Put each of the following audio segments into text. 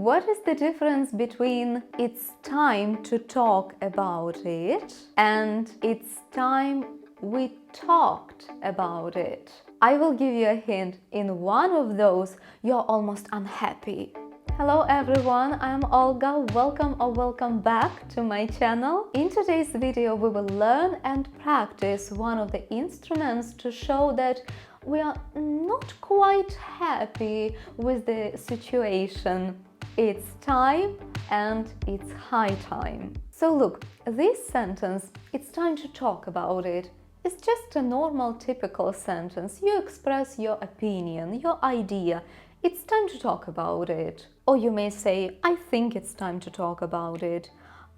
What is the difference between it's time to talk about it and it's time we talked about it? I will give you a hint. In one of those, you're almost unhappy. Hello everyone, I'm Olga. Welcome back to my channel. In today's video, we will learn and practice one of the instruments to show that we are not quite happy with the situation. It's time and it's high time. So look, this sentence, it's time to talk about it. It's just a normal, typical sentence. You express your opinion, your idea. It's time to talk about it. Or you may say, I think it's time to talk about it.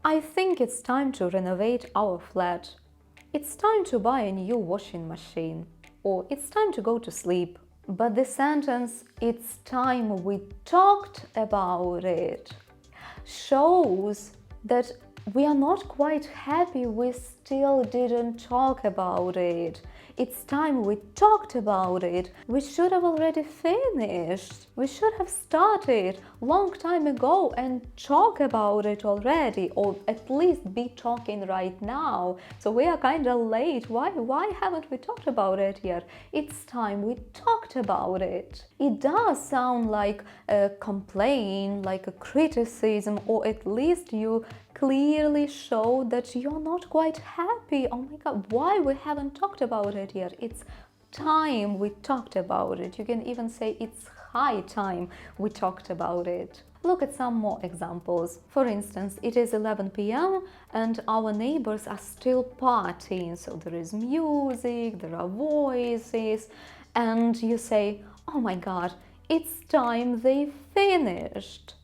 I think it's time to renovate our flat. It's time to buy a new washing machine. Or it's time to go to sleep. But the sentence, it's time we talked about it, shows that we are not quite happy we still didn't talk about it. It's time we talked about it. We should have already finished. We should have started long time ago and talk about it already, or at least be talking right now. So we are kind of late. Why haven't we talked about it yet? It's time we talked about it. It does sound like a complaint, like a criticism, or at least you clearly show that you're not quite happy. Oh my God, why we haven't talked about it yet? It's time we talked about it. You can even say it's high time we talked about it. Look at some more examples. For instance, it is 11 p.m. and our neighbors are still partying. So there is music, there are voices, and you say, oh my God, it's time they finished.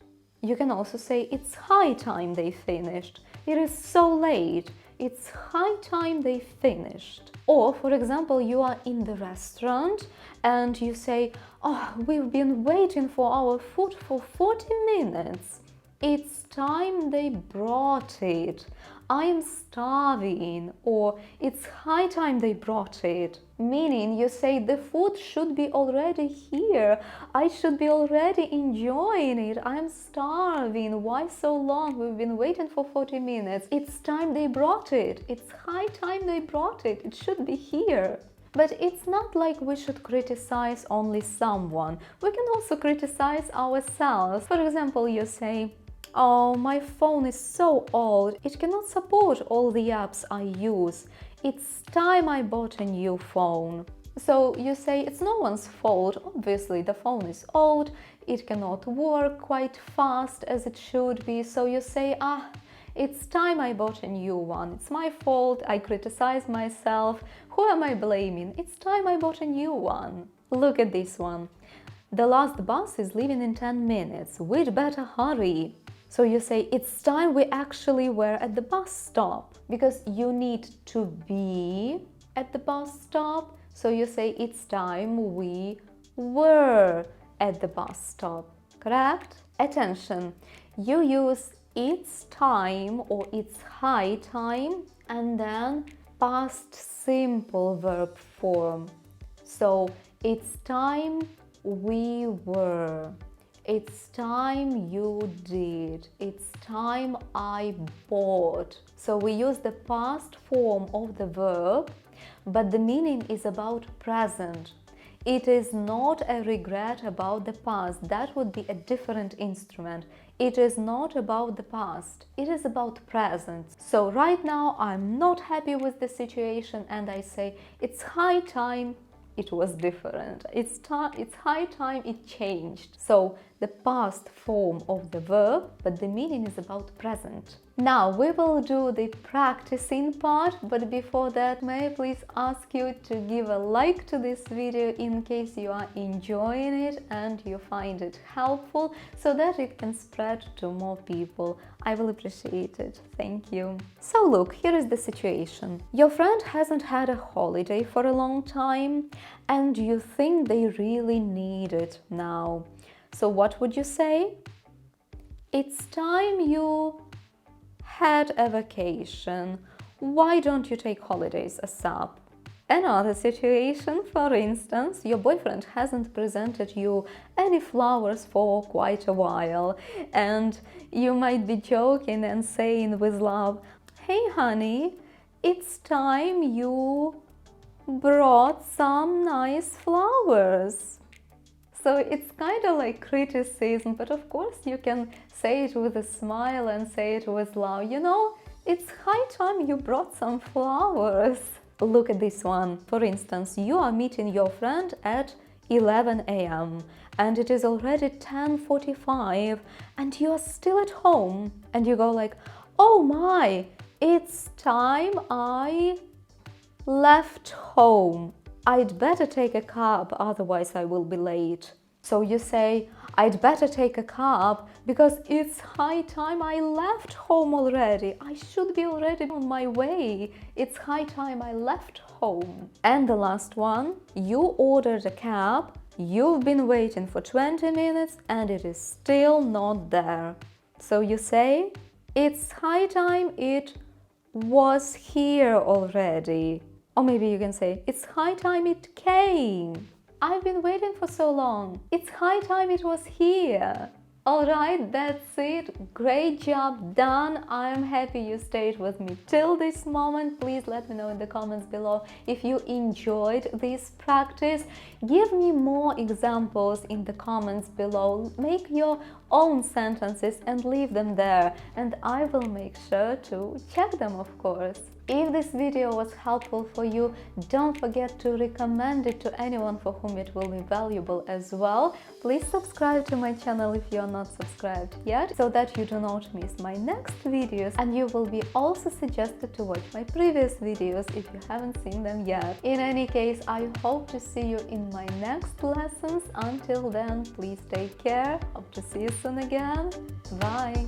You can also say it's high time they finished. It is so late. It's high time they finished. Or, for example, you are in the restaurant and you say, oh, we've been waiting for our food for 40 minutes. It's time they brought it. I'm starving. Or it's high time they brought it. Meaning you say the food should be already here. I should be already enjoying it. I'm starving. Why so long? We've been waiting for 40 minutes. It's time they brought it. It's high time they brought it. It should be here. But it's not like we should criticize only someone. We can also criticize ourselves. For example, you say, oh, my phone is so old. It cannot support all the apps I use. It's time I bought a new phone. So you say it's no one's fault. Obviously, the phone is old. It cannot work quite fast as it should be. So you say, it's time I bought a new one. It's my fault. I criticize myself. Who am I blaming? It's time I bought a new one. Look at this one. The last bus is leaving in 10 minutes. We'd better hurry. So you say, it's time we actually were at the bus stop, because you need to be at the bus stop. So you say, it's time we were at the bus stop, correct? Attention, you use it's time or it's high time and then past simple verb form. So it's time we were. It's time you did. It's time I bought. So we use the past form of the verb, but the meaning is about present. It is not a regret about the past. That would be a different instrument. It is not about the past. It is about present. So right now I'm not happy with the situation and I say it's high time it was different. It's high time it changed. So the past form of the verb, but the meaning is about present. Now we will do the practicing part, but before that, may I please ask you to give a like to this video in case you are enjoying it and you find it helpful, so that it can spread to more people. I will appreciate it. Thank you. So look, here is the situation. Your friend hasn't had a holiday for a long time and you think they really need it now. So what would you say? It's time you had a vacation. Why don't you take holidays ASAP? Another situation, for instance, your boyfriend hasn't presented you any flowers for quite a while, and you might be joking and saying with love, "Hey honey, it's time you brought some nice flowers." So it's kind of like criticism, but of course you can say it with a smile and say it with love. You know, it's high time you brought some flowers. Look at this one. For instance, you are meeting your friend at 11 a.m. and it is already 10:45 and you are still at home. And you go like, "Oh my, it's time I left home. I'd better take a cab, otherwise I will be late." So you say, "I'd better take a cab because it's high time I left home already. I should be already on my way. It's high time I left home." And the last one, you ordered a cab, you've been waiting for 20 minutes and it is still not there. So you say, "It's high time it was here already." Or maybe you can say, "It's high time it came. I've been waiting for so long. It's high time it was here." Alright, that's it. Great job done. I'm happy you stayed with me till this moment. Please let me know in the comments below if you enjoyed this practice. Give me more examples in the comments below. Make your own sentences and leave them there, and I will make sure to check them, of course. If this video was helpful for you, don't forget to recommend it to anyone for whom it will be valuable as well. Please subscribe to my channel if you're not subscribed yet, so that you do not miss my next videos, and you will be also suggested to watch my previous videos if you haven't seen them yet. In any case, I hope to see you in my next lessons. Until then, please take care. Hope to see you soon again. Bye!